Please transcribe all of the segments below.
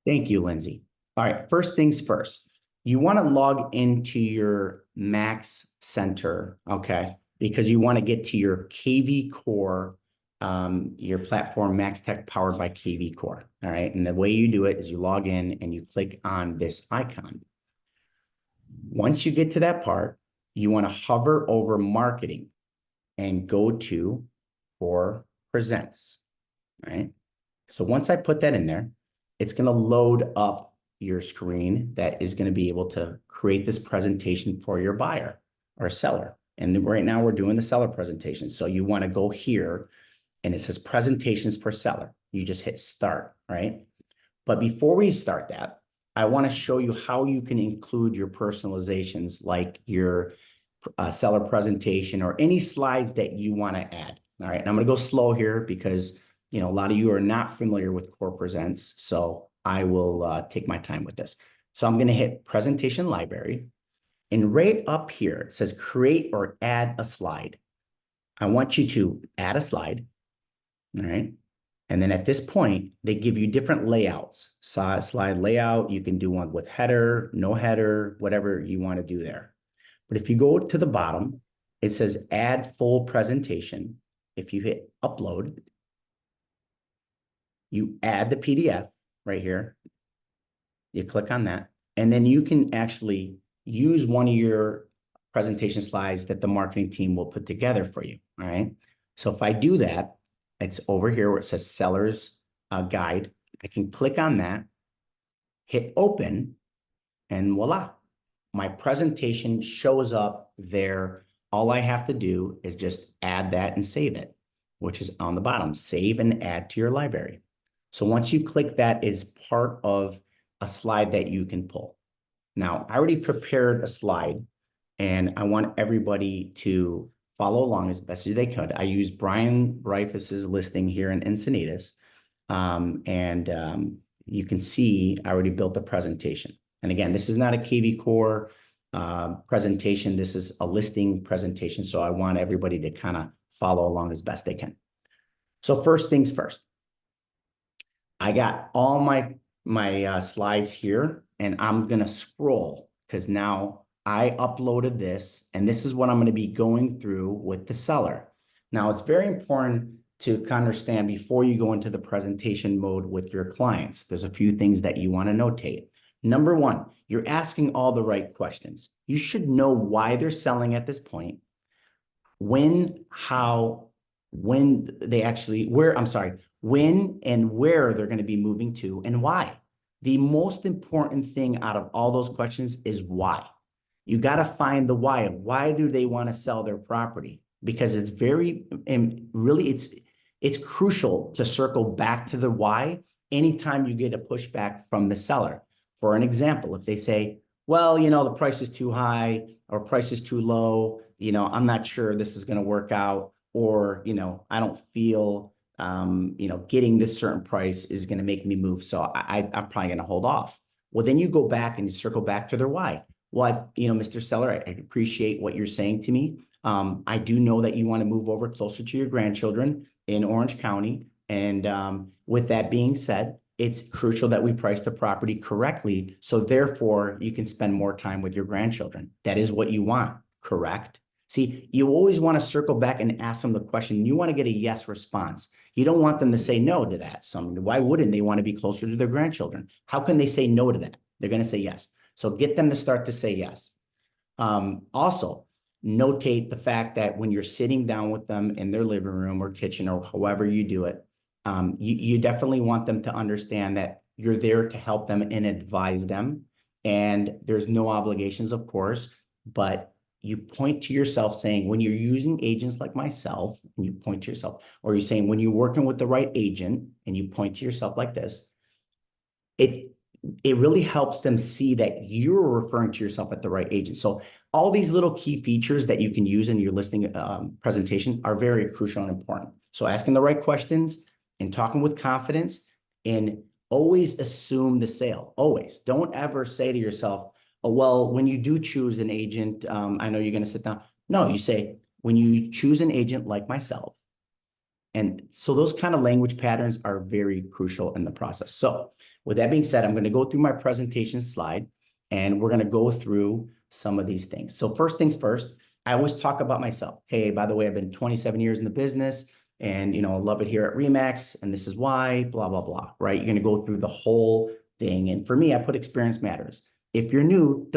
Thank you, Lindsay. All right, first things first. You want to log into your Max Center, okay? Because you want to get to your KV Core, your platform Max Tech powered by KV Core. All right. And the way you do it is you log in and you click on this icon. Once you get to that part, you want to hover over marketing and go to Core Presents. All right. So once I put that in there, it's going to load up your screen that is going to be able to create this presentation for your buyer or seller. And right now we're doing the seller presentation. So you want to go here and it says presentations for seller. You just hit start, right? But before we start that, I want to show you how you can include your personalizations like your seller presentation or any slides that you want to add. All right. And I'm going to go slow here because a lot of you are not familiar with Core Presents. So I will take my time with this. So I'm going to hit Presentation Library. And right up here, it says create or add a slide. I want you to add a slide. All right. And then at this point, they give you different layouts. Slide layout, you can do one with header, no header, whatever you want to do there. But if you go to the bottom, it says add full presentation. If you hit upload, you add the PDF right here. You click on that, and then you can actually use one of your presentation slides that the marketing team will put together for you. All right. So if I do that, it's over here where it says seller's guide. I can click on that, hit open, and voila, my presentation shows up there. All I have to do is just add that and save it, which is on the bottom, save and add to your library. So once you click that, it's part of a slide that you can pull. Now, I already prepared a slide and I want everybody to follow along as best as they could. I used Brian Reifus's listing here in Encinitas. You can see I already built a presentation. And again, this is not a KV Core presentation. This is a listing presentation. So I want everybody to kind of follow along as best they can. So first things first. I got all my slides here, and I'm going to scroll because now I uploaded this, and this is what I'm going to be going through with the seller. Now, it's very important to understand before you go into the presentation mode with your clients. There's a few things that you want to notate. Number one, you're asking all the right questions. You should know why they're selling at this point, when, how, when they actually, when and where they're going to be moving to and why. The most important thing out of all those questions is why. You got to find the why. Why do they want to sell their property? Because it's very, and really it's crucial to circle back to the why anytime you get a pushback from the seller. For an example, if they say, well, the price is too high or price is too low, I'm not sure this is going to work out, or, I don't feel, getting this certain price is going to make me move. So I'm probably going to hold off. Well, then you go back and you circle back to their why. Well, Mr. Seller, I appreciate what you're saying to me. I do know that you want to move over closer to your grandchildren in Orange County. And with that being said, it's crucial that we price the property correctly. So therefore, you can spend more time with your grandchildren. That is what you want, correct? See, you always want to circle back and ask them the question. You want to get a yes response. You don't want them to say no to that. Why wouldn't they want to be closer to their grandchildren? How can they say no to that? They're going to say yes. So get them to start to say yes. Also, notate the fact that when you're sitting down with them in their living room or kitchen or however you do it, you definitely want them to understand that you're there to help them and advise them. And there's no obligations, of course, but you point to yourself saying, when you're using agents like myself, and you point to yourself, or you're saying when you're working with the right agent and you point to yourself like this, it really helps them see that you're referring to yourself at the right agent. So all these little key features that you can use in your listing presentation are very crucial and important. So asking the right questions and talking with confidence, and always assume the sale. Always. Don't ever say to yourself, oh, well, when you do choose an agent, I know you're going to sit down. No, you say, when you choose an agent like myself, And so those kind of language patterns are very crucial in the process. So with that being said, I'm going to go through my presentation slide and we're going to go through some of these things. So first things first, I always talk about myself. Hey, by the way, I've been 27 years in the business and, love it here at RE/MAX. And this is why, blah, blah, blah, right? You're going to go through the whole thing. And for me, I put experience matters. If you're new,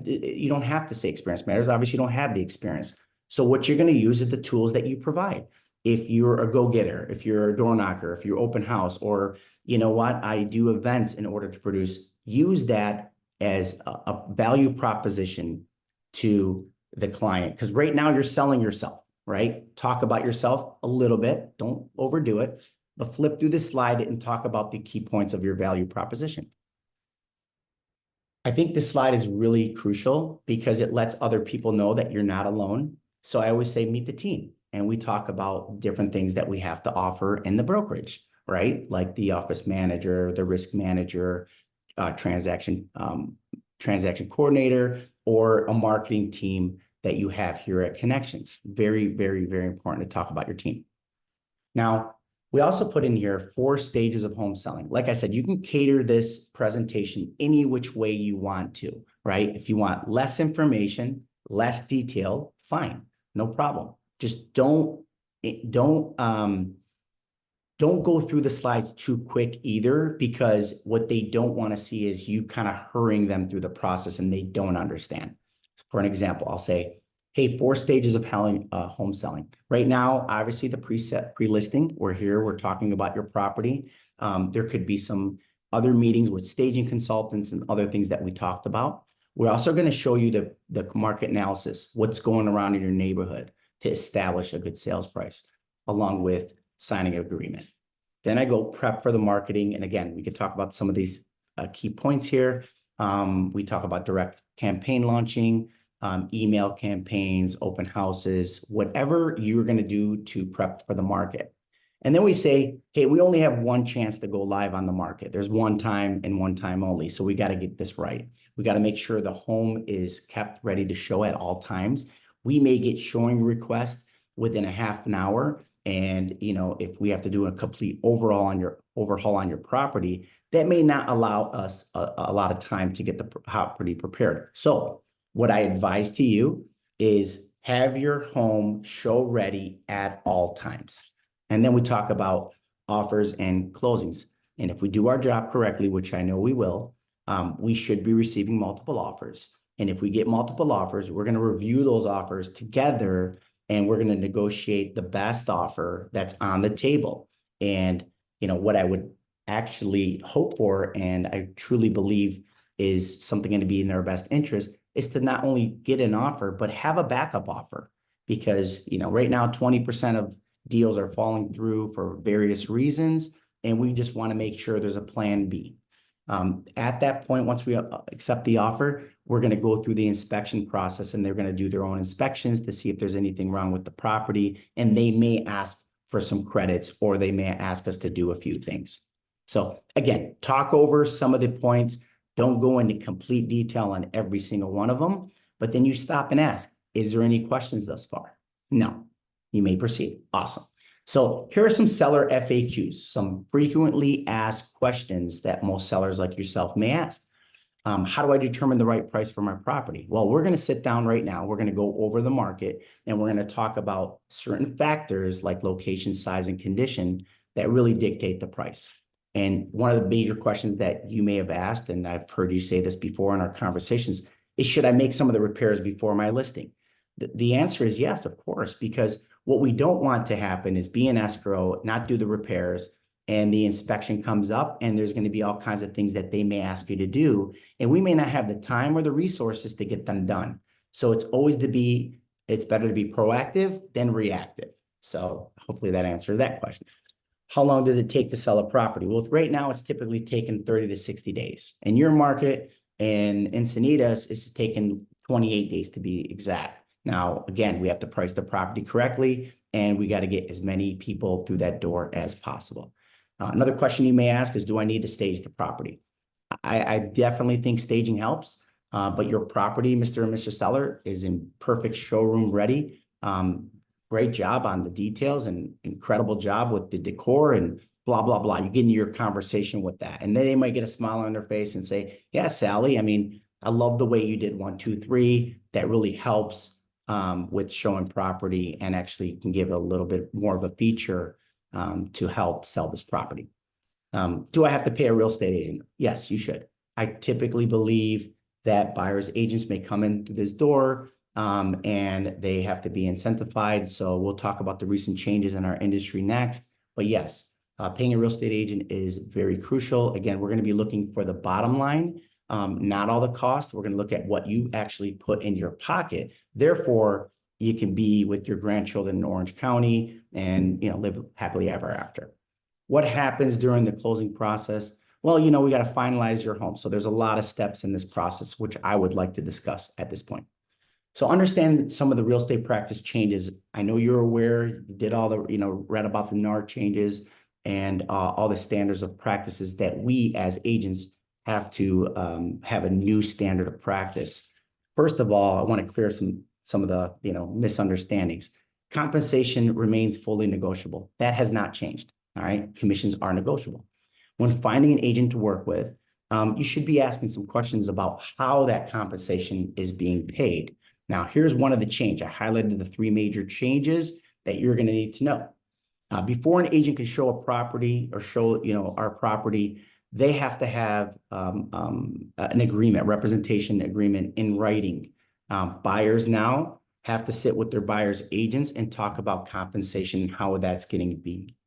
you don't have to say experience matters. Obviously, you don't have the experience. So what you're going to use is the tools that you provide. If you're a go-getter, if you're a door knocker, if you're open house, or you know what, I do events in order to produce, use that as a value proposition to the client. Because right now you're selling yourself, right? Talk about yourself a little bit. Don't overdo it, but flip through the slide and talk about the key points of your value proposition. I think this slide is really crucial because it lets other people know that you're not alone. So I always say, meet the team. And we talk about different things that we have to offer in the brokerage, right? Like the office manager, the risk manager, transaction coordinator, or a marketing team that you have here at Connections. Very, very, very important to talk about your team. Now, we also put in here 4 stages of home selling. Like I said, you can cater this presentation any which way you want to, right? If you want less information, less detail, fine, no problem. Just don't go through the slides too quick either, because what they don't want to see is you kind of hurrying them through the process and they don't understand. For an example, I'll say, hey, 4 stages of home selling. Right now, obviously the pre-listing, we're talking about your property. There could be some other meetings with staging consultants and other things that we talked about. We're also going to show you the market analysis, what's going around in your neighborhood to establish a good sales price, along with signing an agreement. Then I go prep for the marketing. And again, we could talk about some of these key points here. We talk about direct campaign launching, email campaigns, open houses, whatever you're going to do to prep for the market. And then we say, hey, we only have one chance to go live on the market. There's one time and one time only. So we got to get this right. We got to make sure the home is kept ready to show at all times. We may get showing requests within a half an hour. And, if we have to do a complete overhaul on your property, that may not allow us a lot of time to get the property prepared. So what I advise to you is have your home show ready at all times. And then we talk about offers and closings. And if we do our job correctly, which I know we will, we should be receiving multiple offers. And if we get multiple offers, we're going to review those offers together and we're going to negotiate the best offer that's on the table. And, what I would actually hope for, and I truly believe is something going to be in our best interest, is to not only get an offer, but have a backup offer. Because, right now, 20% of deals are falling through for various reasons. And we just want to make sure there's a plan B. At that point, once we accept the offer, we're going to go through the inspection process and they're going to do their own inspections to see if there's anything wrong with the property. And they may ask for some credits or they may ask us to do a few things. So again, talk over some of the points. Don't go into complete detail on every single one of them, but then you stop and ask, is there any questions thus far? No, you may proceed. Awesome. So here are some seller FAQs, some frequently asked questions that most sellers like yourself may ask. How do I determine the right price for my property? Well, we're going to sit down right now. We're going to go over the market and we're going to talk about certain factors like location, size, and condition that really dictate the price. And one of the major questions that you may have asked, and I've heard you say this before in our conversations, is should I make some of the repairs before my listing? The answer is yes, of course, because what we don't want to happen is be in escrow, not do the repairs, and the inspection comes up and there's going to be all kinds of things that they may ask you to do. And we may not have the time or the resources to get them done. So it's better to be proactive than reactive. So hopefully that answered that question. How long does it take to sell a property? Well, right now it's typically taken 30 to 60 days. In your market in Encinitas, it's taken 28 days to be exact. Now, again, we have to price the property correctly, and we got to get as many people through that door as possible. Another question you may ask is, do I need to stage the property? I definitely think staging helps, but your property, Mr. and Mrs. Seller, is in perfect showroom ready. For great job on the details and incredible job with the decor and blah, blah, blah. You get into your conversation with that. And then they might get a smile on their face and say, yeah, Sally, I mean, I love the way you did 1, 2, 3. That really helps with showing property and actually can give a little bit more of a feature to help sell this property. Do I have to pay a real estate agent? Yes, you should. I typically believe that buyers agents may come in through this door and they have to be incentivized. So we'll talk about the recent changes in our industry next. But yes, paying a real estate agent is very crucial. Again, we're going to be looking for the bottom line, not all the cost. We're going to look at what you actually put in your pocket. Therefore, you can be with your grandchildren in Orange County and live happily ever after. What happens during the closing process? Well, we got to finalize your home. So there's a lot of steps in this process, which I would like to discuss at this point. So understand some of the real estate practice changes. I know you're aware, you did all the, read about the NAR changes and all the standards of practices that we as agents have to have a new standard of practice. First of all, I want to clear some of the, misunderstandings. Compensation remains fully negotiable. That has not changed. All right. Commissions are negotiable. When finding an agent to work with, you should be asking some questions about how that compensation is being paid. Now, here's one of the changes. I highlighted the 3 major changes that you're going to need to know. Before an agent can show a property or show, our property, they have to have an agreement, representation agreement in writing. Buyers now have to sit with their buyer's agents and talk about compensation and how that's going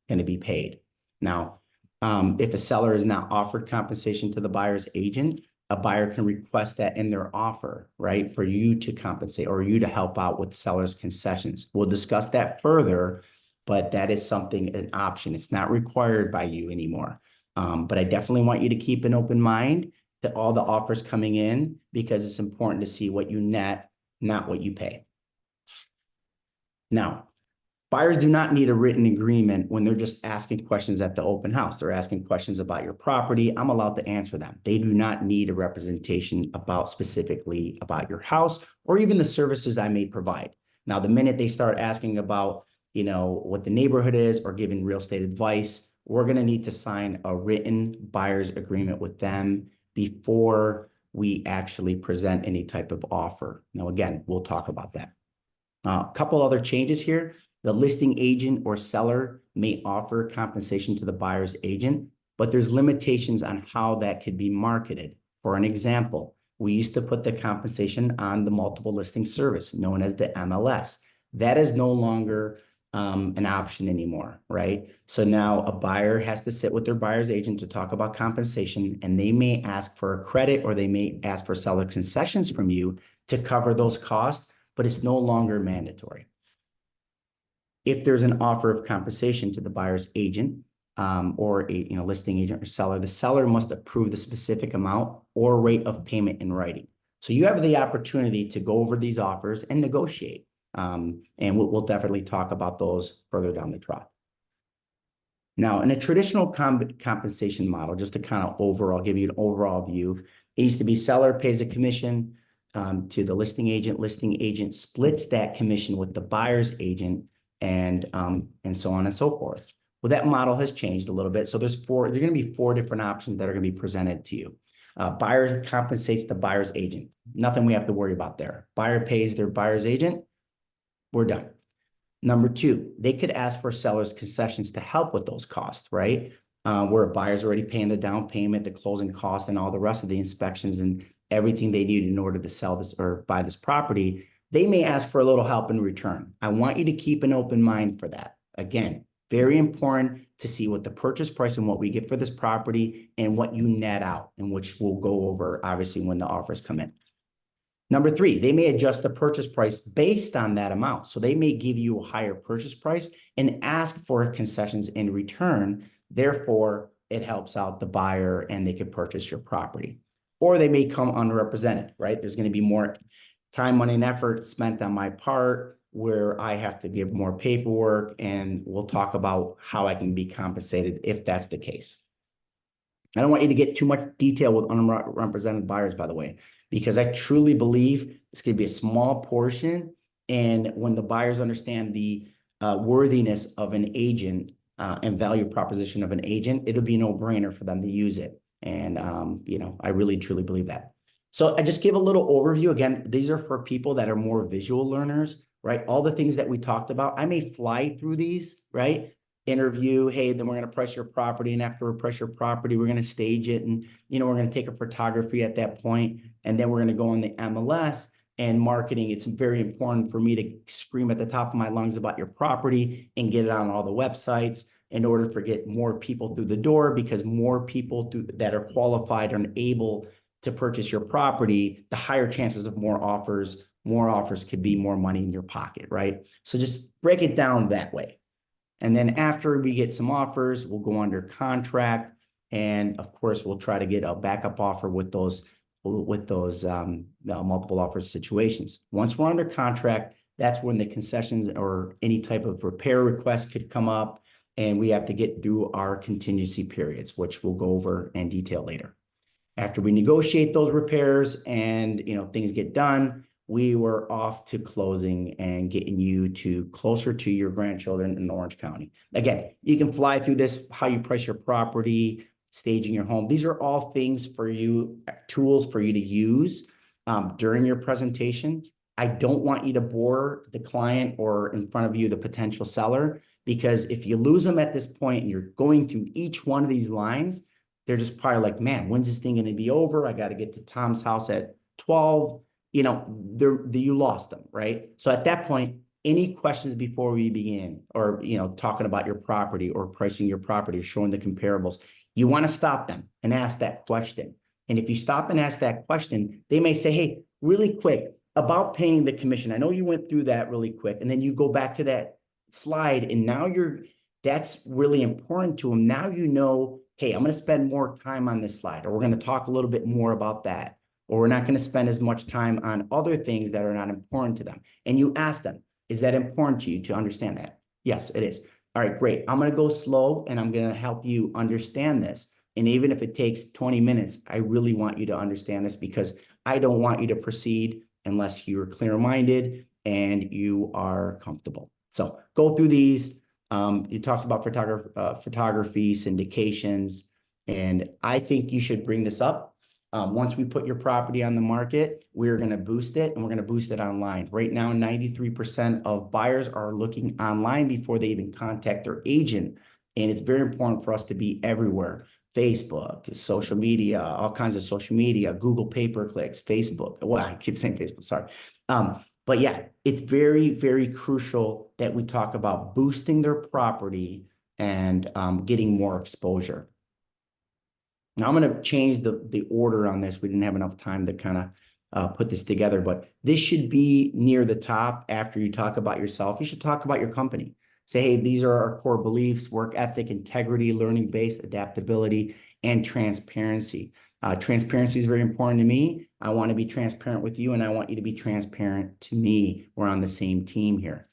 to be paid. Now, if a seller is not offered compensation to the buyer's agent, a buyer can request that in their offer, right, for you to compensate or you to help out with seller's concessions. We'll discuss that further, but that is an option. It's not required by you anymore. But I definitely want you to keep an open mind to all the offers coming in because it's important to see what you net, not what you pay. Now, buyers do not need a written agreement when they're just asking questions at the open house. They're asking questions about your property. I'm allowed to answer them. They do not need a representation specifically about your house or even the services I may provide. Now, the minute they start asking about, what the neighborhood is or giving real estate advice, we're going to need to sign a written buyer's agreement with them before we actually present any type of offer. Now, again, we'll talk about that. A couple other changes here. The listing agent or seller may offer compensation to the buyer's agent, but there's limitations on how that could be marketed. For an example, we used to put the compensation on the multiple listing service known as the MLS. That is no longer an option anymore, right? So now a buyer has to sit with their buyer's agent to talk about compensation, and they may ask for a credit or they may ask for seller concessions from you to cover those costs, but it's no longer mandatory. If there's an offer of compensation to the buyer's agent or a listing agent or seller, the seller must approve the specific amount or rate of payment in writing. So you have the opportunity to go over these offers and negotiate. And we'll definitely talk about those further down the track. Now, in a traditional compensation model, just to kind of give you an overall view, it used to be seller pays a commission to the listing agent splits that commission with the buyer's agent, and so on and so forth. Well, that model has changed a little bit. So there's going to be 4 different options that are going to be presented to you. Buyer compensates the buyer's agent. Nothing we have to worry about there. Buyer pays their buyer's agent. We're done. Number 2, they could ask for seller's concessions to help with those costs, right? Where a buyer's already paying the down payment, the closing costs, and all the rest of the inspections and everything they need in order to sell this or buy this property. They may ask for a little help in return. I want you to keep an open mind for that. Again, very important to see what the purchase price and what we get for this property and what you net out, and which we'll go over obviously when the offers come in. Number 3, they may adjust the purchase price based on that amount. So they may give you a higher purchase price and ask for concessions in return. Therefore, it helps out the buyer and they can purchase your property. Or they may come unrepresented, right? There's going to be more time, money, and effort spent on my part where I have to give more paperwork, and we'll talk about how I can be compensated if that's the case. I don't want you to get too much detail with unrepresented buyers, by the way, because I truly believe it's going to be a small portion. And when the buyers understand the worthiness of an agent and value proposition of an agent, it'll be a no-brainer for them to use it. And, I really, truly believe that. So I just give a little overview. Again, these are for people that are more visual learners, right? All the things that we talked about, I may fly through these, right? Interview, hey, then we're going to price your property. And after we price your property, we're going to stage it. And, we're going to take a photography at that point. And then we're going to go on the MLS and marketing. It's very important for me to scream at the top of my lungs about your property and get it on all the websites in order to get more people through the door, because more people that are qualified and able to purchase your property, the higher chances of more offers could be more money in your pocket, right? So just break it down that way. And then after we get some offers, we'll go under contract. And of course, we'll try to get a backup offer with those multiple offer situations. Once we're under contract, that's when the concessions or any type of repair request could come up, and we have to get through our contingency periods, which we'll go over in detail later. After we negotiate those repairs and things get done, we were off to closing and getting you to closer to your grandchildren in Orange County. Again, you can fly through this, how you price your property, staging your home. These are all things for you, tools for you to use during your presentation. I don't want you to bore the client or in front of you, the potential seller, because if you lose them at this point and you're going through each one of these lines, they're just probably like, man, when's this thing going to be over? I got to get to Tom's house at 12. You lost them, right? So at that point, any questions before we begin, or, talking about your property or pricing your property or showing the comparables, you want to stop them and ask that question. And if you stop and ask that question, they may say, hey, really quick about paying the commission. I know you went through that really quick. And then you go back to that slide, and now that's really important to them. Now, hey, I'm going to spend more time on this slide, or we're going to talk a little bit more about that, or we're not going to spend as much time on other things that are not important to them. And you ask them, is that important to you to understand that? Yes, it is. All right, great. I'm going to go slow and I'm going to help you understand this. And even if it takes 20 minutes, I really want you to understand this, because I don't want you to proceed unless you're clear-minded and you are comfortable. So go through these. It talks about photography, syndications, and I think you should bring this up. Once we put your property on the market, we're going to boost it, and we're going to boost it online. Right now, 93% of buyers are looking online before they even contact their agent. And it's very important for us to be everywhere. Facebook, social media, all kinds of social media, Google pay-per-clicks, Facebook. Well, I keep saying Facebook, sorry. But yeah, it's very, very crucial that we talk about boosting their property and getting more exposure. Now I'm going to change the order on this. We didn't have enough time to kind of put this together, but this should be near the top. After you talk about yourself, you should talk about your company. Say, hey, these are our core beliefs: work ethic, integrity, learning-based, adaptability, and transparency. Transparency is very important to me. I want to be transparent with you, and I want you to be transparent to me. We're on the same team here.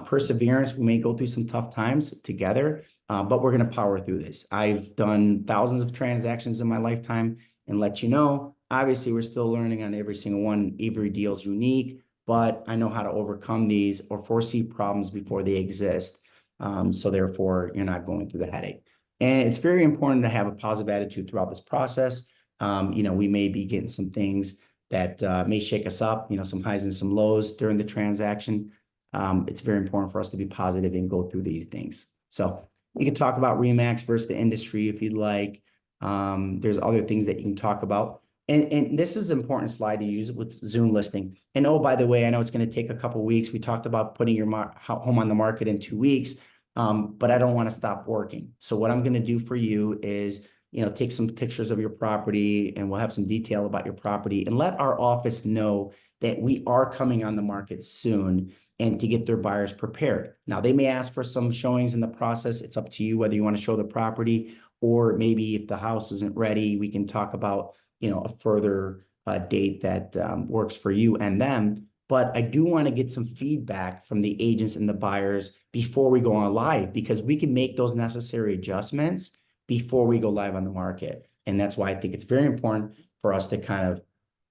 Perseverance, we may go through some tough times together, but we're going to power through this. I've done thousands of transactions in my lifetime, and let you know, obviously, we're still learning on every single one. Every deal is unique, but I know how to overcome these or foresee problems before they exist. So therefore, you're not going through the headache. And it's very important to have a positive attitude throughout this process. We may be getting some things that may shake us up, some highs and some lows during the transaction. It's very important for us to be positive and go through these things. So you can talk about RE/MAX versus the industry if you'd like. There's other things that you can talk about. And this is an important slide to use with Zune listing. And oh, by the way, I know it's going to take a couple of weeks. We talked about putting your home on the market in 2 weeks, but I don't want to stop working. So what I'm going to do for you is, take some pictures of your property, and we'll have some detail about your property, and let our office know that we are coming on the market soon, and to get their buyers prepared. Now, they may ask for some showings in the process. It's up to you whether you want to show the property, or maybe if the house isn't ready, we can talk about a further date that works for you and them. But I do want to get some feedback from the agents and the buyers before we go on live, because we can make those necessary adjustments before we go live on the market. And that's why I think it's very important for us to kind of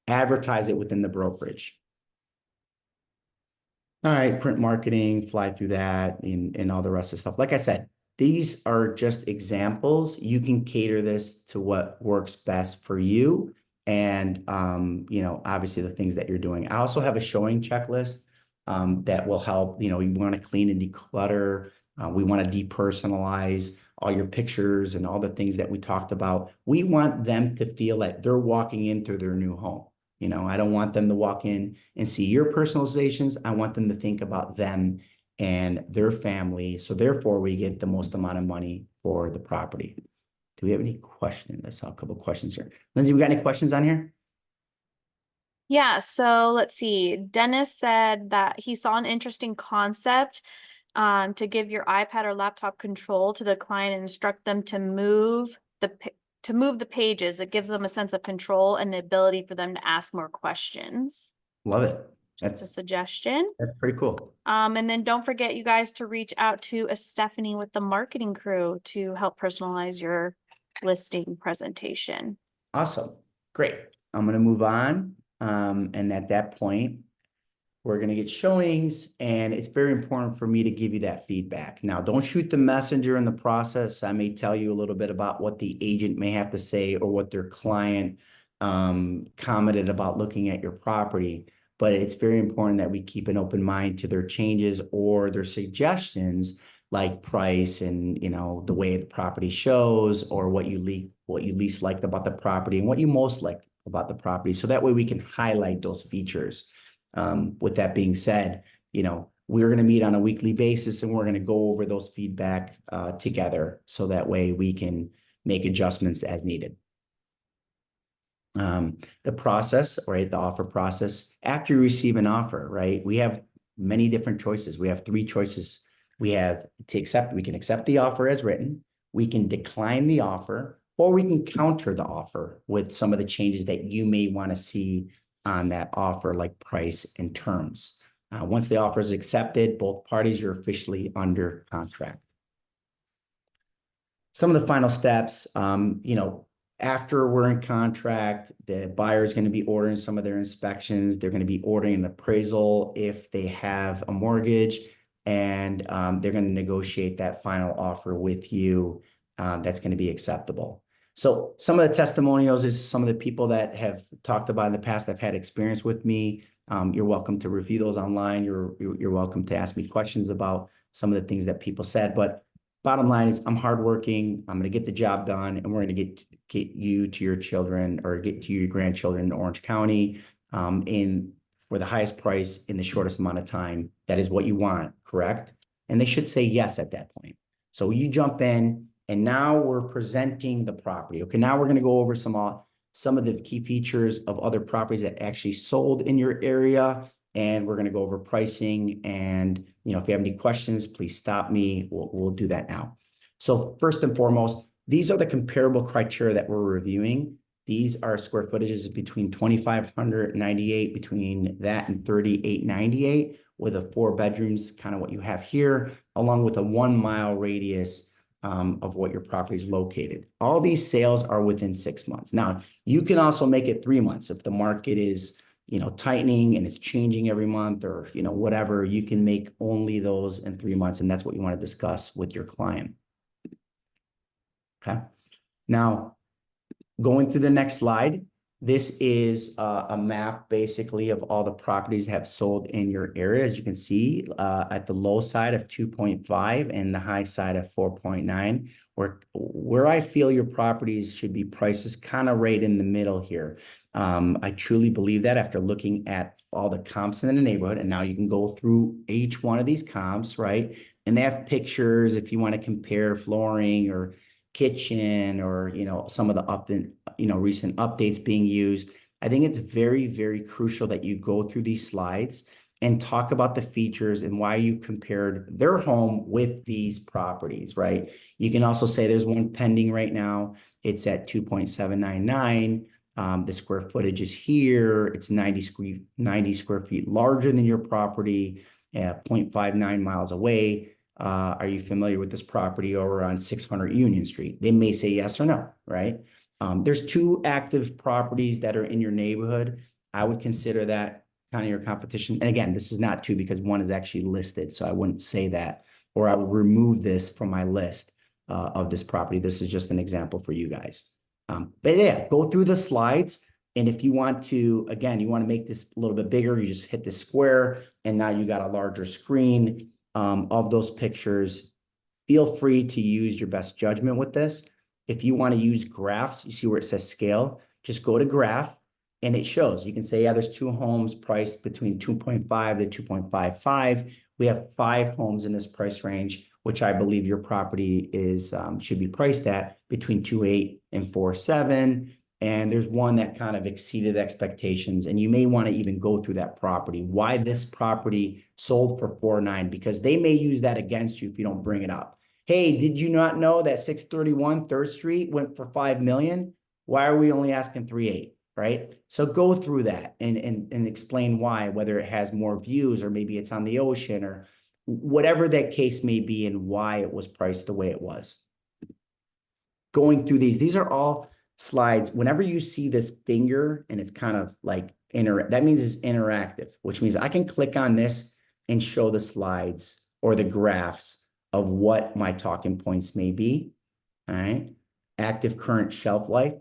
advertise it within the brokerage. All right, print marketing, fly through that and all the rest of the stuff. Like I said, these are just examples. You can cater this to what works best for you. And, obviously the things that you're doing. I also have a showing checklist that will help, you want to clean and declutter. We want to depersonalize all your pictures and all the things that we talked about. We want them to feel like they're walking into their new home. I don't want them to walk in and see your personalizations. I want them to think about them and their family. So therefore, we get the most amount of money for the property. Do we have any questions? I saw a couple of questions here. Lindsay, we got any questions on here? Yeah, so let's see. Dennis said that he saw an interesting concept to give your iPad or laptop control to the client and instruct them to move the pages. It gives them a sense of control and the ability for them to ask more questions. Love it. Just a suggestion. That's pretty cool. And then don't forget, you guys, to reach out to Stephanie with the marketing crew to help personalize your listing presentation. Awesome. Great. I'm going to move on. And at that point, we're going to get showings, and it's very important for me to give you that feedback. Now, don't shoot the messenger in the process. I may tell you a little bit about what the agent may have to say or what their client commented about looking at your property. But it's very important that we keep an open mind to their changes or their suggestions, like price and the way the property shows, or what you least liked about the property and what you most liked about the property. So that way we can highlight those features. With that being said, we're going to meet on a weekly basis and we're going to go over those feedback together. So that way we can make adjustments as needed. The process, right? The offer process. After you receive an offer, right? We have many different choices. We have 3 choices. We have to accept, we can accept the offer as written. We can decline the offer, or we can counter the offer with some of the changes that you may want to see on that offer, like price and terms. Once the offer is accepted, both parties are officially under contract. Some of the final steps, after we're in contract, the buyer is going to be ordering some of their inspections. They're going to be ordering an appraisal if they have a mortgage, and they're going to negotiate that final offer with you that's going to be acceptable. So some of the testimonials is some of the people that have talked about in the past that have had experience with me. You're welcome to review those online. You're welcome to ask me questions about some of the things that people said. But bottom line is, I'm hardworking. I'm going to get the job done, and we're going to get you to your children, or get to your grandchildren in Orange County for the highest price in the shortest amount of time. That is what you want, correct? And they should say yes at that point. So you jump in. And now we're presenting the property. Okay, now we're going to go over some of the key features of other properties that actually sold in your area. And we're going to go over pricing. And, if you have any questions, please stop me. We'll do that now. So first and foremost, these are the comparable criteria that we're reviewing. These are square footages between 2,598, between that and 3,898, with a 4 bedrooms, kind of what you have here, along with a 1 mile radius of what your property is located. All these sales are within 6 months. Now, you can also make it 3 months if the market is, tightening and it's changing every month, or, whatever. You can make only those in 3 months, and that's what you want to discuss with your client. Okay. Now, going through the next slide, this is a map basically of all the properties that have sold in your area. As you can see, at the low side of 2.5 and the high side of 4.9, where I feel your properties should be priced is kind of right in the middle here. I truly believe that after looking at all the comps in the neighborhood, and now you can go through each one of these comps, right? And they have pictures if you want to compare flooring or kitchen, or some of the recent updates being used. I think it's very, very crucial that you go through these slides and talk about the features and why you compared their home with these properties, right? You can also say there's one pending right now. It's at 2.799. The square footage is here. It's 90 square feet larger than your property, 0.59 miles away. Are you familiar with this property over on 600 Union Street? They may say yes or no, right? There's 2 active properties that are in your neighborhood. I would consider that kind of your competition. And again, this is not two because one is actually listed, so I wouldn't say that, or I would remove this from my list of this property. This is just an example for you guys. But yeah, go through the slides. And if you want to, again, you want to make this a little bit bigger, you just hit the square and now you got a larger screen of those pictures. Feel free to use your best judgment with this. If you want to use graphs, you see where it says scale, just go to graph and it shows. You can say, yeah, there's 2 homes priced between 2.5 to 2.55. We have 5 homes in this price range, which I believe your property is should be priced at between 2.8 and 4.7. And there's one that kind of exceeded expectations. And you may want to even go through that property. Why this property sold for 4.9? Because they may use that against you if you don't bring it up. Hey, did you not know that 631 3rd Street went for $5 million? Why are we only asking 3.8? Right? So go through that and explain why, whether it has more views or maybe it's on the ocean or whatever that case may be and why it was priced the way it was. Going through these are all slides. Whenever you see this finger and it's kind of like that means it's interactive, which means I can click on this and show the slides or the graphs of what my talking points may be. All right. Active current shelf life.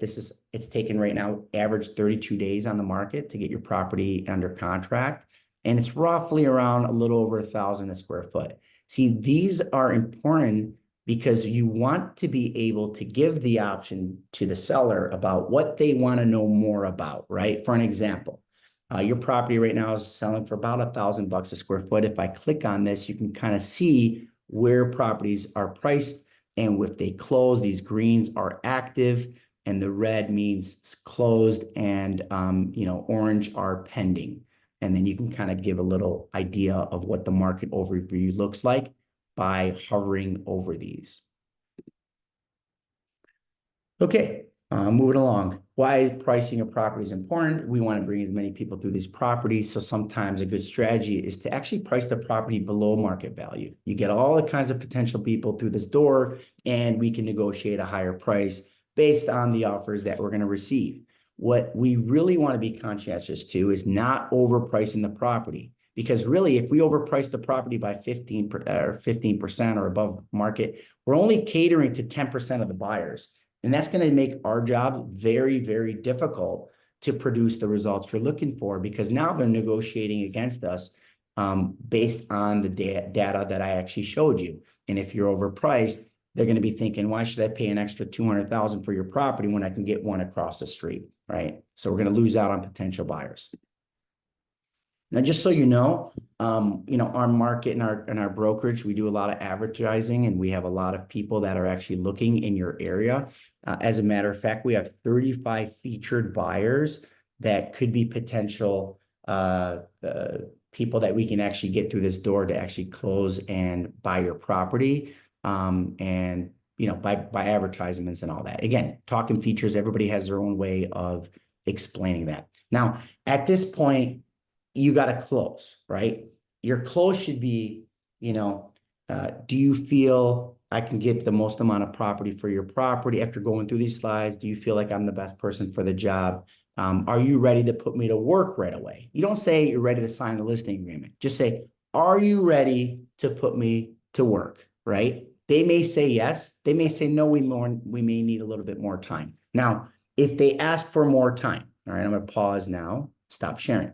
It's taken right now, average 32 days on the market to get your property under contract. And it's roughly around a little over 1,000 a square foot. See, these are important because you want to be able to give the option to the seller about what they want to know more about, right? For an example, your property right now is selling for about $1,000 a square foot. If I click on this, you can kind of see where properties are priced. And if they close, these greens are active and the red means closed and, orange are pending. And then you can kind of give a little idea of what the market overview looks like by hovering over these. Okay, moving along. Why pricing a property is important. We want to bring as many people through these properties. So sometimes a good strategy is to actually price the property below market value. You get all the kinds of potential people through this door, and we can negotiate a higher price based on the offers that we're going to receive. What we really want to be conscientious to is not overpricing the property. Because really, if we overprice the property by 15% or above market, we're only catering to 10% of the buyers. And that's going to make our job very, very difficult to produce the results you're looking for because now they're negotiating against us based on the data that I actually showed you. And if you're overpriced, they're going to be thinking, why should I pay an extra $200,000 for your property when I can get one across the street, right? So we're going to lose out on potential buyers. Now, just so you know, our market and our brokerage, we do a lot of advertising and we have a lot of people that are actually looking in your area. As a matter of fact, we have 35 featured buyers that could be potential people that we can actually get through this door to actually close and buy your property. And by advertisements and all that. Again, talking features, everybody has their own way of explaining that. Now, at this point, you got to close, right? Your close should be, do you feel I can get the most amount of property for your property after going through these slides? Do you feel like I'm the best person for the job? Are you ready to put me to work right away? You don't say you're ready to sign the listing agreement. Just say, are you ready to put me to work, right? They may say yes. They may say, no, we may need a little bit more time. Now, if they ask for more time, all right, I'm going to pause now, stop sharing.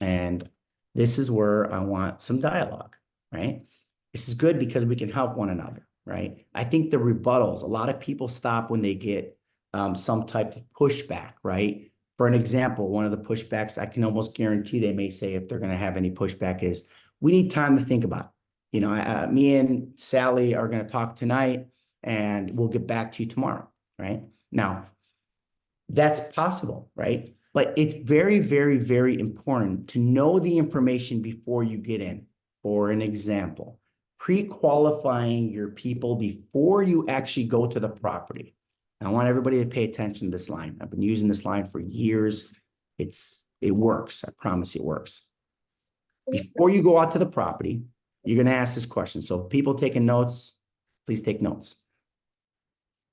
And this is where I want some dialogue, right? This is good because we can help one another, right? I think the rebuttals, a lot of people stop when they get some type of pushback, right? For an example, one of the pushbacks I can almost guarantee they may say if they're going to have any pushback is, we need time to think about it. Me and Sally are going to talk tonight and we'll get back to you tomorrow, right? Now, that's possible, right? But it's very, very, very important to know the information before you get in. For an example, pre-qualifying your people before you actually go to the property. I want everybody to pay attention to this line. I've been using this line for years. It works. I promise it works. Before you go out to the property, you're going to ask this question. So people taking notes, please take notes.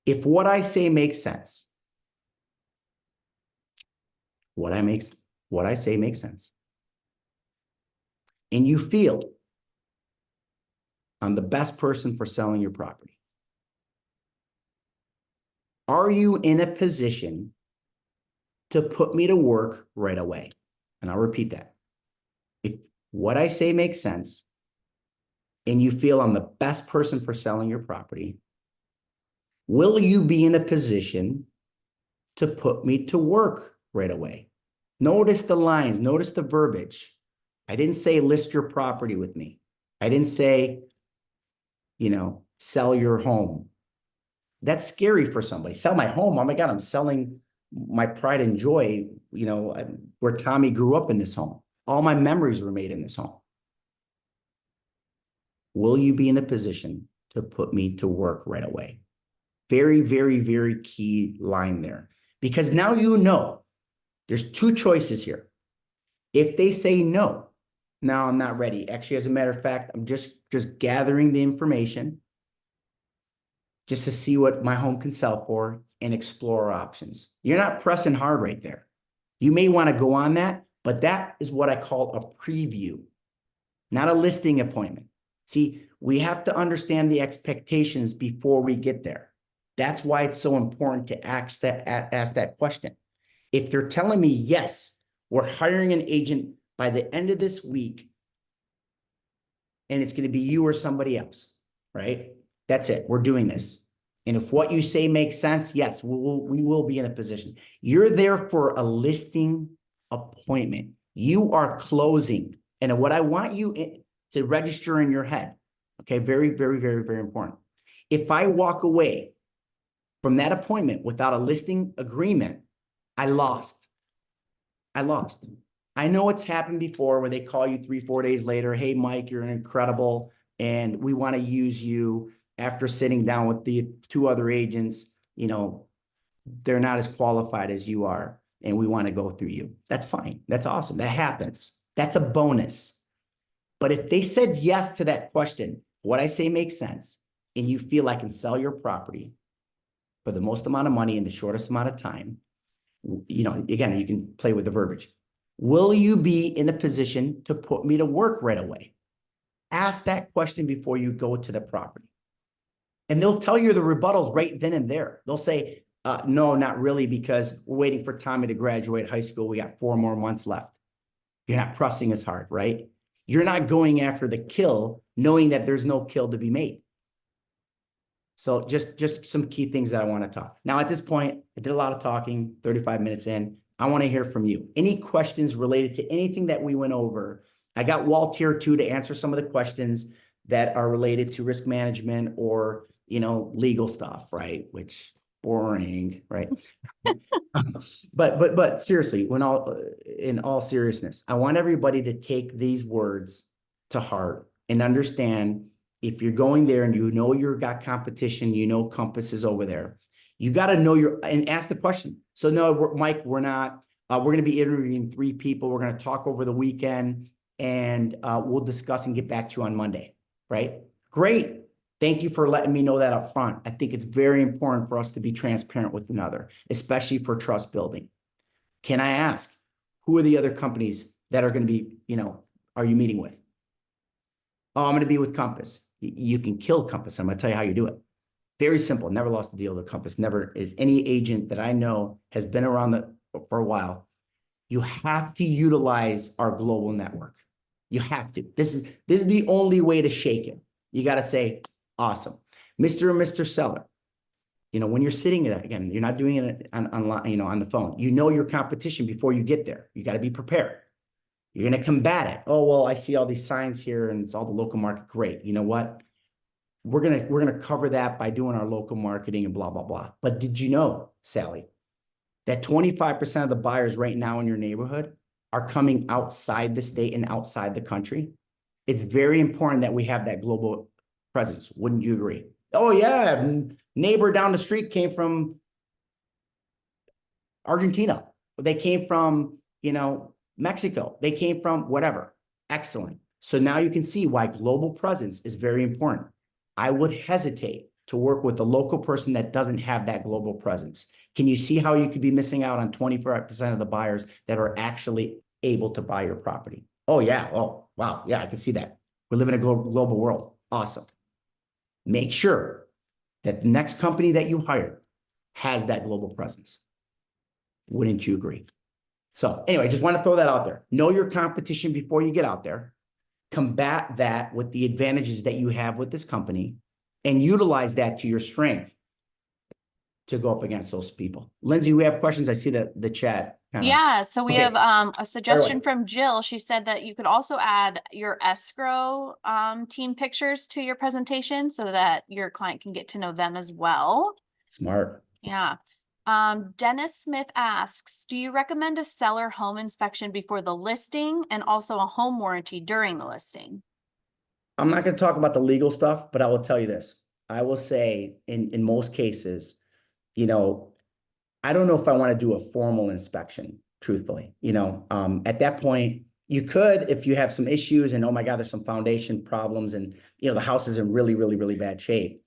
If what I say makes sense, what I say makes sense. and you feel I'm the best person for selling your property, are you in a position to put me to work right away? And I'll repeat that. If what I say makes sense and you feel I'm the best person for selling your property, will you be in a position to put me to work right away? Notice the lines, notice the verbiage. I didn't say list your property with me. I didn't say, sell your home. That's scary for somebody. Sell my home. Oh my God, I'm selling my pride and joy, where Tommy grew up in this home. All my memories were made in this home. Will you be in a position to put me to work right away? Very, very, very key line there. Because now there's two choices here. If they say no, no, I'm not ready. Actually, as a matter of fact, I'm just gathering the information just to see what my home can sell for and explore options. You're not pressing hard right there. You may want to go on that, but that is what I call a preview, not a listing appointment. See, we have to understand the expectations before we get there. That's why it's so important to ask that question. If they're telling me, yes, we're hiring an agent by the end of this week, and it's going to be you or somebody else, right? That's it. We're doing this. And if what you say makes sense, yes, we will be in a position. You're there for a listing appointment. You are closing. And what I want you to register in your head, okay, very, very, very, very important. If I walk away from that appointment without a listing agreement, I lost. I know it's happened before where they call you 3-4 days later. Hey, Mike, you're incredible. And we want to use you. After sitting down with the 2 other agents, they're not as qualified as you are. And we want to go through you. That's fine. That's awesome. That happens. That's a bonus. But if they said yes to that question, what I say makes sense, and you feel I can sell your property for the most amount of money in the shortest amount of time, again, you can play with the verbiage. Will you be in a position to put me to work right away? Ask that question before you go to the property. And they'll tell you the rebuttals right then and there. They'll say, no, not really, because we're waiting for Tommy to graduate high school. We got 4 more months left. You're not pressing as hard, right? You're not going after the kill, knowing that there's no kill to be made. So just some key things that I want to talk. Now, at this point, I did a lot of talking, 35 minutes in. I want to hear from you. Any questions related to anything that we went over? I got Walt here too to answer some of the questions that are related to risk management or, legal stuff, right? Which boring, right? But seriously, in all seriousness, I want everybody to take these words to heart and understand if you're going there and you've got competition, Compass is over there. You got to know and ask the question. So no, Mike, we're not, we're going to be interviewing 3 people. We're going to talk over the weekend and we'll discuss and get back to you on Monday, right? Great. Thank you for letting me know that up front. I think it's very important for us to be transparent with another, especially for trust building. Can I ask, who are the other companies that are going to be, are you meeting with? Oh, I'm going to be with Compass. You can kill Compass. I'm going to tell you how you do it. Very simple. Never lost a deal with Compass. Never is any agent that I know has been around for a while. You have to utilize our global network. You have to. This is the only way to shake it. You got to say, awesome. Mr. and Mr. Seller, when you're sitting there, again, you're not doing it on the phone. Your competition before you get there. You got to be prepared. You're going to combat it. Oh, well, I see all these signs here and it's all the local market. Great. You know what? We're going to cover that by doing our local marketing and blah, blah, blah. But did you know, Sally, that 25% of the buyers right now in your neighborhood are coming outside the state and outside the country? It's very important that we have that global presence. Wouldn't you agree? Oh, yeah. Neighbor down the street came from Argentina. They came from, Mexico. They came from whatever. Excellent. So now you can see why global presence is very important. I would hesitate to work with a local person that doesn't have that global presence. Can you see how you could be missing out on 25% of the buyers that are actually able to buy your property? Oh, yeah. Oh, wow. Yeah, I can see that. We live in a global world. Awesome. Make sure that the next company that you hire has that global presence. Wouldn't you agree? So anyway, just want to throw that out there. Know your competition before you get out there. Combat that with the advantages that you have with this company and utilize that to your strength to go up against those people. Lindsay, we have questions. I see the chat kind of. Yeah, so we Okay. have a suggestion away. from Jill. She said that you could also add your escrow team pictures to your presentation so that your client can get to know them as well. Smart. Yeah. Dennis Smith asks, do you recommend a seller home inspection before the listing and also a home warranty during the listing? I'm not going to talk about the legal stuff, but I will tell you this. I will say in most cases, you know, I don't know if I want to do a formal inspection, truthfully. At that point, you could, if you have some issues and, oh my God, there's some foundation problems and, the house is in really, really, really bad shape.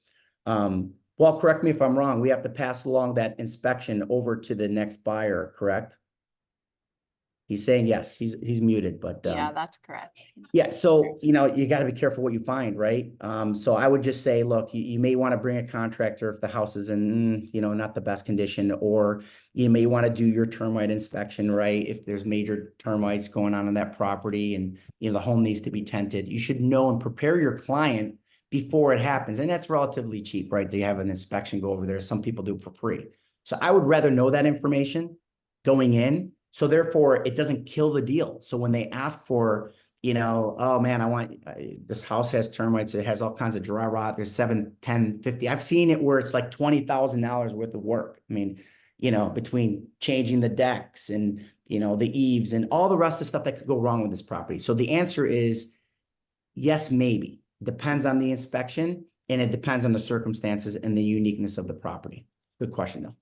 Well, correct me if I'm wrong. We have to pass along that inspection over to the next buyer, correct? He's saying yes, he's muted, but Yeah, that's correct. yeah, so you got to be careful what you find, right? So I would just say, look, you may want to bring a contractor if the house is in, not the best condition, or you may want to do your termite inspection, right? If there's major termites going on in that property and the home needs to be tented, you should know and prepare your client before it happens. And that's relatively cheap, right? They have an inspection go over there. Some people do it for free. So I would rather know that information going in. So therefore, it doesn't kill the deal. So when they ask for, oh man, this house has termites. It has all kinds of dry rot. There's 7, 10, 50. I've seen it where it's like $20,000 worth of work. I mean, between changing the decks and, the eaves and all the rest of the stuff that could go wrong with this property. So the answer is yes, maybe. Depends on the inspection and it depends on the circumstances and the uniqueness of the property. Good question though.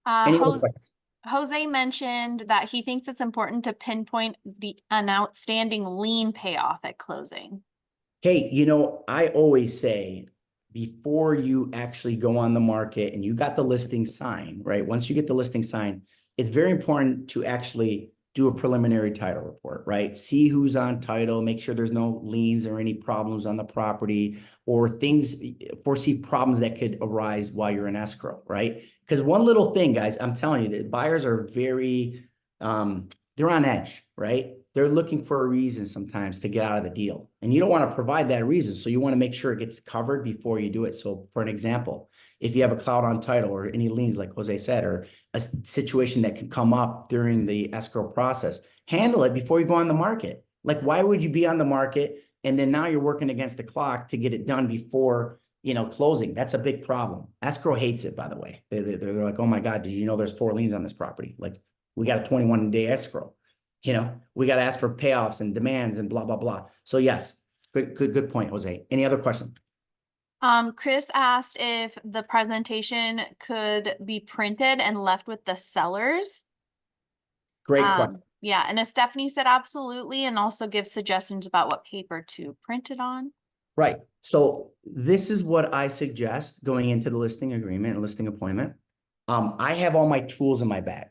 Any other questions? Jose mentioned that he thinks it's important to pinpoint an outstanding lien payoff at closing. Hey, I always say before you actually go on the market and you got the listing signed, right? Once you get the listing signed, it's very important to actually do a preliminary title report, right? See who's on title, make sure there's no liens or any problems on the property or foresee problems that could arise while you're in escrow, right? Because one little thing, guys, I'm telling you, that buyers are very, they're on edge, right? They're looking for a reason sometimes to get out of the deal. And you don't want to provide that reason. So you want to make sure it gets covered before you do it. So for an example, if you have a cloud on title or any liens, like Jose said, or a situation that could come up during the escrow process, handle it before you go on the market. Like, why would you be on the market? And then now you're working against the clock to get it done before, closing. That's a big problem. Escrow hates it, by the way. They're like, oh my God, did you know there's 4 liens on this property? Like, we got a 21-day escrow. We got to ask for payoffs and demands and blah, blah, blah. So yes, good point, Jose. Any other question? Chris asked if the presentation could be printed and left with the sellers. Great question. Yeah, and as Stephanie said, absolutely, and also give suggestions about what paper to print it on. Right. So this is what I suggest going into the listing agreement and listing appointment. I have all my tools in my bag.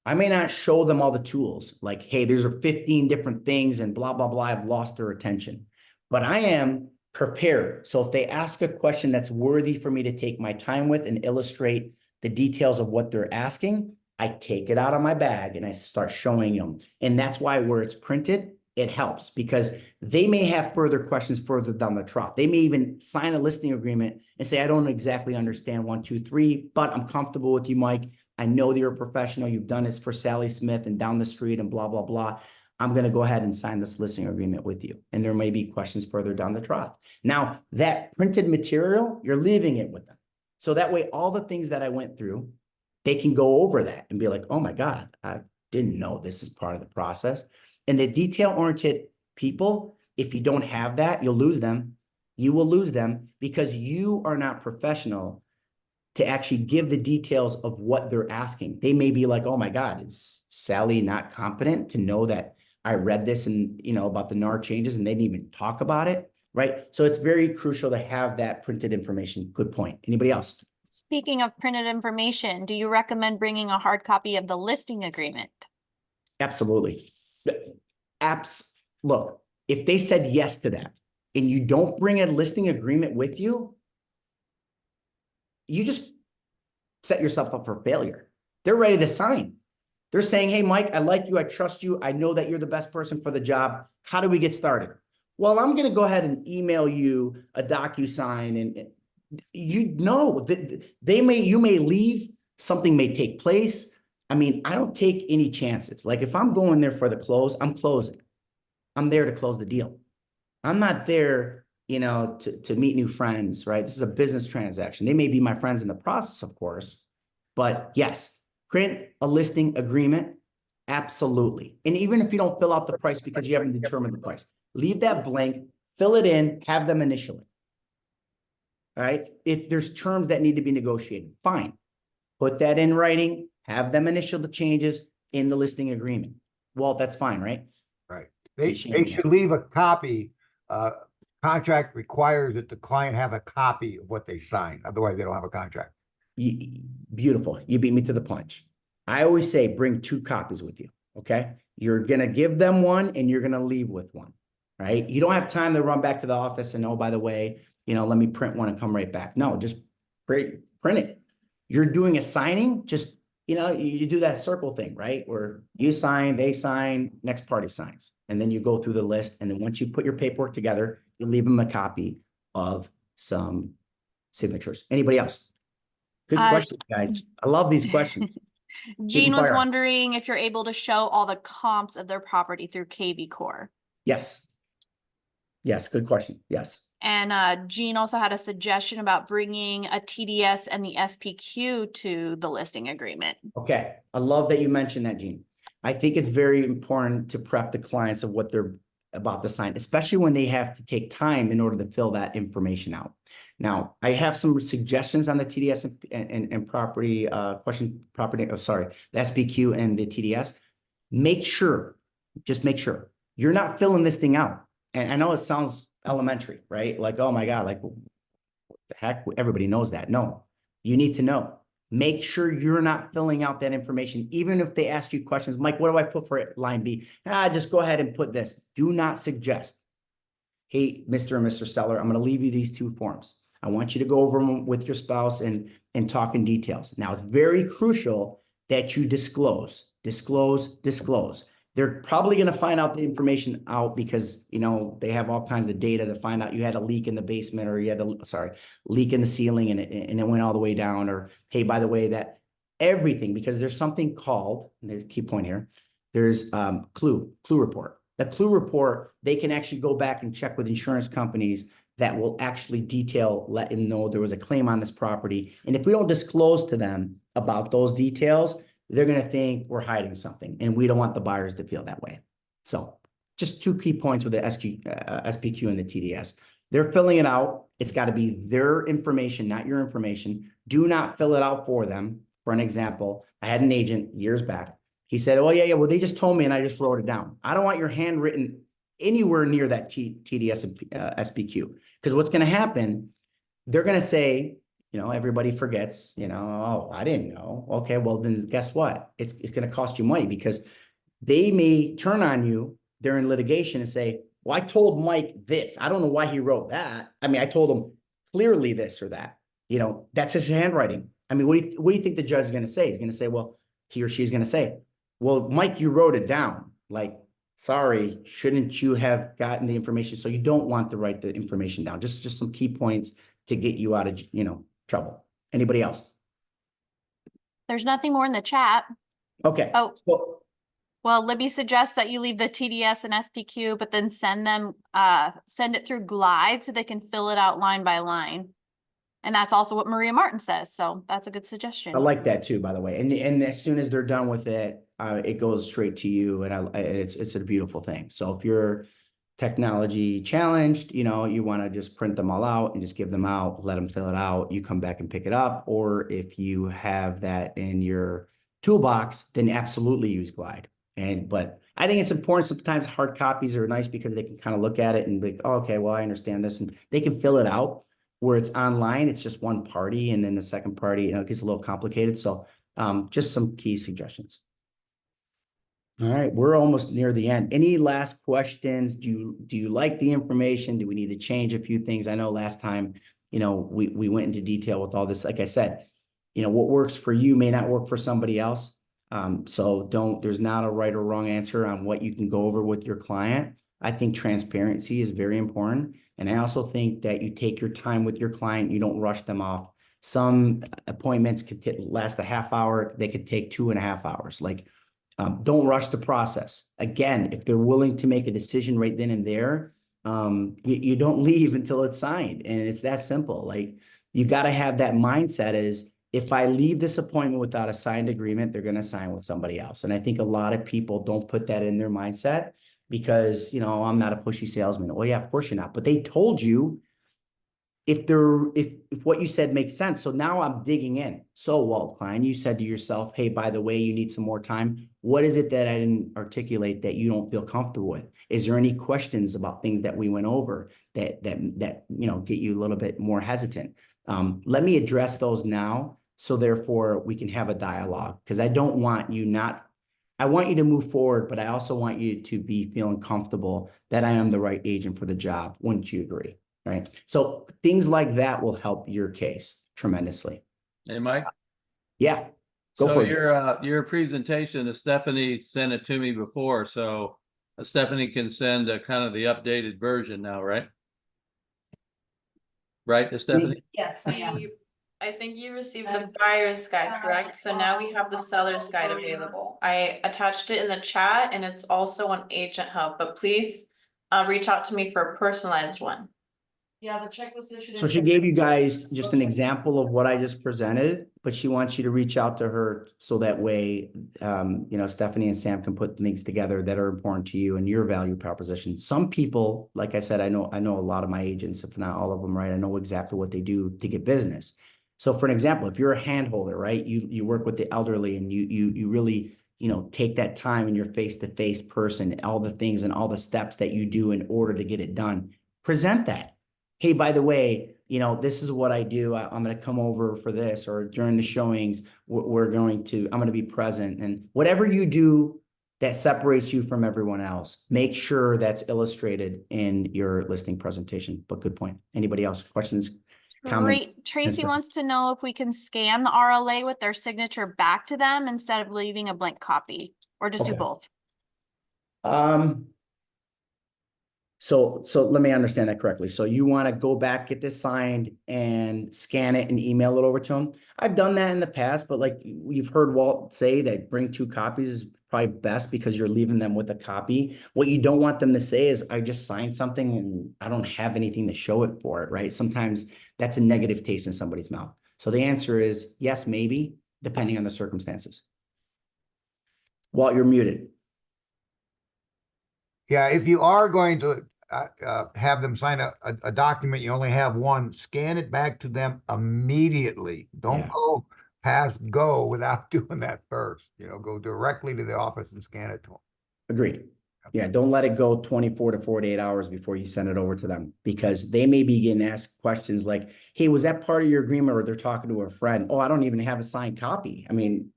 I may not show them all the tools, like, hey, these are 15 different things and blah, blah, blah. I've lost their attention, but I am prepared. So if they ask a question that's worthy for me to take my time with and illustrate the details of what they're asking, I take it out of my bag and I start showing them. And that's why where it's printed, it helps because they may have further questions further down the track. They may even sign a listing agreement and say, I don't exactly understand 1, 2, 3, but I'm comfortable with you, Mike. I know that you're a professional. You've done this for Sally Smith and down the street and blah, blah, blah. I'm going to go ahead and sign this listing agreement with you. And there may be questions further down the track. Now, that printed material, you're leaving it with them. So that way, all the things that I went through, they can go over that and be like, oh my God, I didn't know this is part of the process. And the detail-oriented people, if you don't have that, you'll lose them. You will lose them because you are not professional to actually give the details of what they're asking. They may be like, oh my God, is Sally not competent to know that I read this and, about the NAR changes and they didn't even talk about it, right? So it's very crucial to have that printed information. Good point. Anybody else? Speaking of printed information, do you recommend bringing a hard copy of the listing agreement? Absolutely. look, if they said yes to that and you don't bring a listing agreement with you, you just set yourself up for failure. They're ready to sign. They're saying, hey, Mike, I like you. I trust you. I know that you're the best person for the job. How do we get started? Well, I'm going to go ahead and email you a DocuSign, and you know, you may leave, something may take place. I mean, I don't take any chances. Like if I'm going there for the close, I'm closing. I'm there to close the deal. I'm not there, to meet new friends, right? This is a business transaction. They may be my friends in the process, of course, but yes, print a listing agreement. Absolutely. And even if you don't fill out the price because you haven't determined the price, leave that blank, fill it in, have them initial it. All right. If there's terms that need to be negotiated, fine. Put that in writing, have them initial the changes in the listing agreement. Well, that's fine, right? Right. They should leave a copy. Contract requires that the client have a copy of what they signed. Otherwise, they don't have a contract. Beautiful. You beat me to the punch. I always say bring 2 copies with you. Okay. You're going to give them one and you're going to leave with one, right? You don't have time to run back to the office and, oh, by the way, let me print one and come right back. No, just print it. You're doing a signing, just, you do that circle thing, right? Where you sign, they sign, next party signs. And then you go through the list. And then once you put your paperwork together, you leave them a copy of some signatures. Anybody else? Good question, guys. I love these questions. Gene was wondering if you're able to show all the comps of their property through KV Core. Yes. Yes, good question. Yes. And Gene also had a suggestion about bringing a TDS and the SPQ to the listing agreement. Okay. I love that you mentioned that, Gene. I think it's very important to prep the clients of what they're about to sign, especially when they have to take time in order to fill that information out. Now, I have some suggestions on the TDS and property the SPQ and the TDS. Just make sure you're not filling this thing out. And I know it sounds elementary, right? Like, oh my God, like what the heck? Everybody knows that. No, you need to know. Make sure you're not filling out that information. Even if they ask you questions, Mike, what do I put for line B? Just go ahead and put this. Do not suggest, hey, Mr. and Mr. Seller, I'm going to leave you these 2 forms. I want you to go over them with your spouse and talk in details. Now, it's very crucial that you disclose. They're probably going to find out the information out because, they have all kinds of data to find out you had a leak in the basement or you had leak in the ceiling and it went all the way down, or, hey, by the way, that everything, because there's something called, and there's a key point here, there's clue report. The clue report, they can actually go back and check with insurance companies that will actually let them know there was a claim on this property. And if we don't disclose to them about those details, they're going to think we're hiding something, and we don't want the buyers to feel that way. So just 2 key points with the SPQ and the TDS. They're filling it out. It's got to be their information, not your information. Do not fill it out for them. For an example, I had an agent years back. He said, oh, yeah, well, they just told me and I just wrote it down. I don't want your handwritten anywhere near that TDS and SPQ, because what's going to happen, they're going to say, everybody forgets, oh, I didn't know. Okay, well, then guess what? It's going to cost you money, because they may turn on you. They're in litigation and say, well, I told Mike this. I don't know why he wrote that. I mean, I told him clearly this or that. That's his handwriting. I mean, what do you think the judge is going to say? He's going to say, well, he or she is going to say, well, Mike, you wrote it down. Like, sorry, shouldn't you have gotten the information? So you don't want to write the information down. Just some key points to get you out of, trouble. Anybody else? There's nothing more in the chat. Okay. Oh, well, Libby suggests that you leave the TDS and SPQ, but then send it through Glide so they can fill it out line by line. And that's also what Maria Martin says. So that's a good suggestion. I like that too, by the way. And as soon as they're done with it, it goes straight to you, and it's a beautiful thing. So if you're technology challenged, you want to just print them all out and just give them out, let them fill it out. You come back and pick it up. Or if you have that in your toolbox, then absolutely use Glide. But I think it's important. Sometimes hard copies are nice because they can kind of look at it and be like, oh, okay, well, I understand this, and they can fill it out. Where it's online, it's just one party, and then the second party, it gets a little complicated. So just some key suggestions. All right, we're almost near the end. Any last questions? Do you like the information? Do we need to change a few things? I know last time, we went into detail with all this. Like I said, what works for you may not work for somebody else. So there's not a right or wrong answer on what you can go over with your client. I think transparency is very important. And I also think that you take your time with your client, you don't rush them off. Some appointments could last a half hour, they could take 2.5 hours. Don't rush the process. Again, if they're willing to make a decision right then and there, you don't leave until it's signed. And it's that simple. You got to have that mindset is if I leave this appointment without a signed agreement, they're going to sign with somebody else. And I think a lot of people don't put that in their mindset because, I'm not a pushy salesman. Well, yeah, of course you're not. But they told you if what you said makes sense. So now I'm digging in. So Walt Klein, you said to yourself, hey, by the way, you need some more time. What is it that I didn't articulate that you don't feel comfortable with? Is there any questions about things that we went over that get you a little bit more hesitant? Let me address those now. So therefore we can have a dialogue because I don't want you I want you to move forward, but I also want you to be feeling comfortable that I am the right agent for the job. Wouldn't you agree? Right. So things like that will help your case tremendously. Hey, Mike. Yeah. Go for it. Your presentation, Stephanie sent it to me before, so Stephanie can send kind of the updated version now, right? Right, Stephanie? Yes, I think you received the buyer's guide, correct? So now we have the seller's guide available. I attached it in the chat and it's also on Agent Hub, but please reach out to me for a personalized one. Yeah, the checklist issue. So she gave you guys just an example of what I just presented, but she wants you to reach out to her so that way, Stephanie and Sam can put things together that are important to you and your value proposition. Some people, like I said, I know a lot of my agents, if not all of them, right? I know exactly what they do to get business. So for an example, if you're a handholder, right, you work with the elderly and you really, take that time in your face-to-face person, all the things and all the steps that you do in order to get it done, present that. Hey, by the way, this is what I do. I'm going to come over for this, or during the showings, I'm going to be present. And whatever you do that separates you from everyone else, make sure that's illustrated in your listing presentation. But good point. Anybody else? Questions? Comments? Tracy wants to know if we can scan the RLA with their signature back to them instead of leaving a blank copy, or just do both. So let me understand that correctly. So you want to go back, get this signed and scan it and email it over to them. I've done that in the past, but like you've heard Walt say that bring 2 copies is probably best because you're leaving them with a copy. What you don't want them to say is I just signed something and I don't have anything to show it for it, right? Sometimes that's a negative taste in somebody's mouth. So the answer is yes, maybe, depending on the circumstances. Walt, you're muted. Yeah, if you are going to have them sign a document, you only have one, scan it back to them immediately. Don't go past go without doing that first. Go directly to the office and scan it to them. Agreed. Yeah, don't let it go 24 to 48 hours before you send it over to them, because they may be getting asked questions like, hey, was that part of your agreement? Or they're talking to a friend. Oh, I don't even have a signed copy. I mean,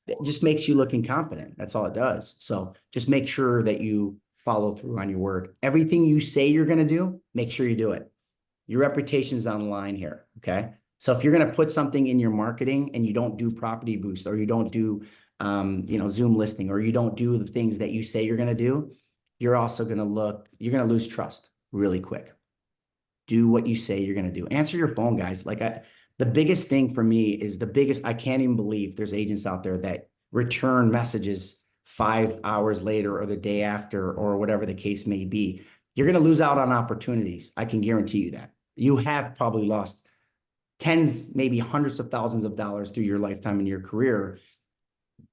it just makes you look incompetent. That's all it does. So just make sure that you follow through on your word. Everything you say you're going to do, make sure you do it. Your reputation is on the line here. Okay. So if you're going to put something in your marketing and you don't do property boost, or you don't do, Zoom listing, or you don't do the things that you say you're going to do, you're also going to you're going to lose trust really quick. Do what you say you're going to do. Answer your phone, guys. The biggest thing for me is I can't even believe there's agents out there that return messages 5 hours later or the day after, or whatever the case may be. You're going to lose out on opportunities. I can guarantee you that. You have probably lost tens, maybe hundreds of thousands of dollars through your lifetime in your career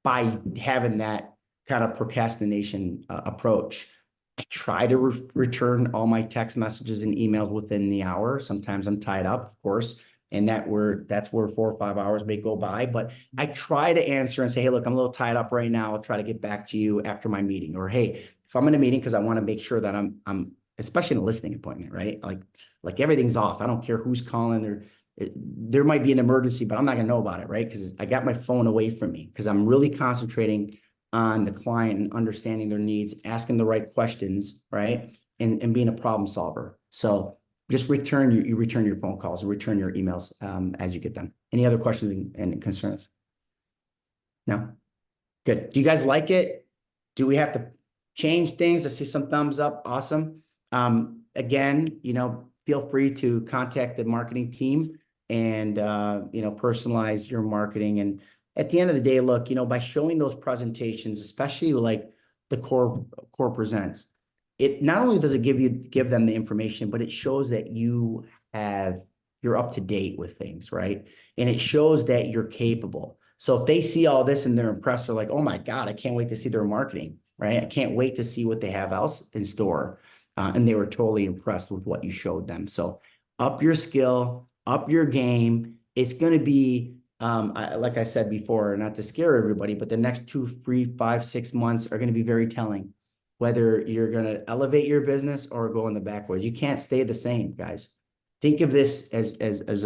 by having that kind of procrastination approach. I try to return all my text messages and emails within the hour. Sometimes I'm tied up, of course, and that's where 4 or 5 hours may go by. But I try to answer and say, hey, look, I'm a little tied up right now. I'll try to get back to you after my meeting. Or, hey, if I'm in a meeting, because I want to make sure that I'm especially in a listing appointment, right? Like everything's off. I don't care who's calling. There might be an emergency, but I'm not going to know about it, right? Because I got my phone away from me because I'm really concentrating on the client and understanding their needs, asking the right questions, right? And being a problem solver. So just return, you return your phone calls and return your emails as you get them. Any other questions and concerns? No? Good. Do you guys like it? Do we have to change things? I see some thumbs up. Awesome. Again, feel free to contact the marketing team and, personalize your marketing. And at the end of the day, look, by showing those presentations, especially like the core presents, it not only does it give them the information, but it shows that you're up to date with things, right? And it shows that you're capable. So if they see all this and they're impressed, they're like, oh my God, I can't wait to see their marketing, right? I can't wait to see what they have else in store. And they were totally impressed with what you showed them. So up your skill, up your game. It's going to be, like I said before, not to scare everybody, but the next 2, 3, 5, 6 months are going to be very telling, whether you're going to elevate your business or go in the backwards. You can't stay the same, guys. Think of this as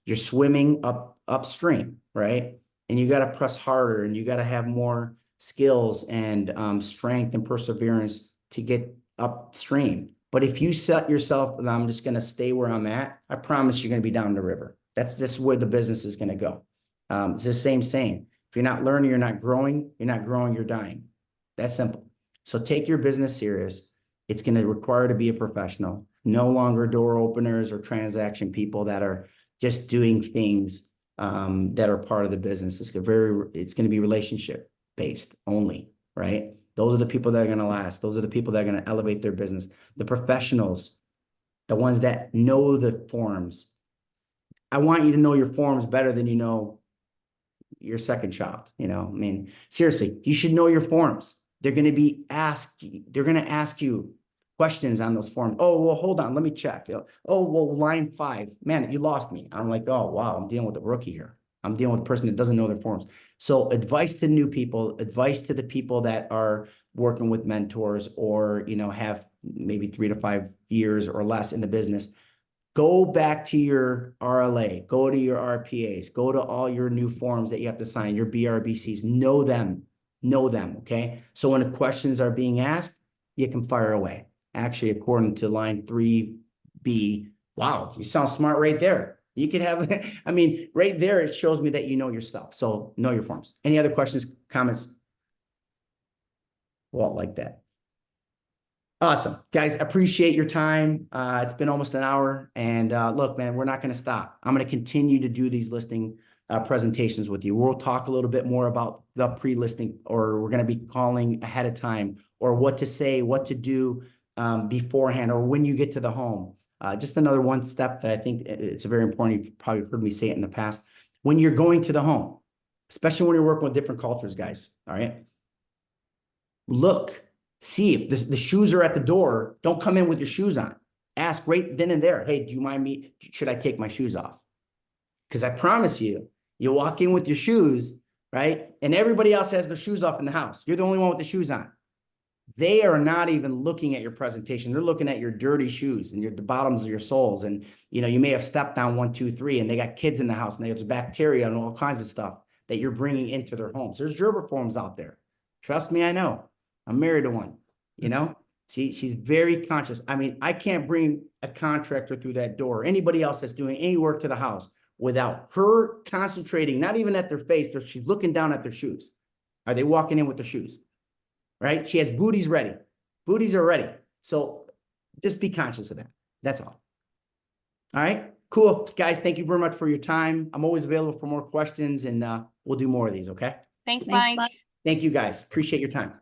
you're swimming upstream, right? And you got to press harder, and you got to have more skills and strength and perseverance to get upstream. But if you set yourself, I'm just going to stay where I'm at, I promise you're going to be down the river. That's just where the business is going to go. It's the same saying. If you're not learning, you're not growing. You're not growing, you're dying. That's simple. So take your business serious. It's going to require to be a professional, no longer door openers or transaction people that are just doing things that are part of the business. It's going to be relationship based only, right? Those are the people that are going to last. Those are the people that are going to elevate their business. The professionals, the ones that know the forms. I want you to know your forms better than you know your second child. Seriously, you should know your forms. They're going to ask you questions on those forms. Oh, well, hold on, let me check. Oh, well, line 5, man, you lost me. I'm like, oh, wow, I'm dealing with a rookie here. I'm dealing with a person that doesn't know their forms. So advice to new people, advice to the people that are working with mentors or, have maybe 3 to 5 years or less in the business. Go back to your RLA, go to your RPAs, go to all your new forms that you have to sign, your BRBCs, know them, okay? So when the questions are being asked, you can fire away. Actually, according to line 3B, wow, you sound smart right there. You could have, right there, it shows me that you know your stuff. So know your forms. Any other questions, comments? Walt, like that. Awesome. Guys, appreciate your time. It's been almost an hour. And look, man, we're not going to stop. I'm going to continue to do these listing presentations with you. We'll talk a little bit more about the pre-listing, or we're going to be calling ahead of time, or what to say, what to do beforehand, or when you get to the home. Just another one step that I think it's very important. You've probably heard me say it in the past. When you're going to the home, especially when you're working with different cultures, guys, all right? Look, see if the shoes are at the door. Don't come in with your shoes on. Ask right then and there, hey, do you mind me? Should I take my shoes off? Because I promise you, you walk in with your shoes, right? And everybody else has their shoes off in the house. You're the only one with the shoes on. They are not even looking at your presentation. They're looking at your dirty shoes and the bottoms of your soles. And, you may have stepped on 1, 2, 3, and they got kids in the house, and there's bacteria and all kinds of stuff that you're bringing into their homes. There's gerbiforms out there. Trust me, I know. I'm married to one, she's very conscious. I can't bring a contractor through that door, or anybody else that's doing any work to the house, without her concentrating, not even at their face, she's looking down at their shoes. Are they walking in with their shoes? Right? She has booties ready. Booties are ready. So just be conscious of that. That's all. All right, cool. Guys, thank you very much for your time. I'm always available for more questions, and we'll do more of these, okay? Thanks, Mike. Thank you, guys. Appreciate your time.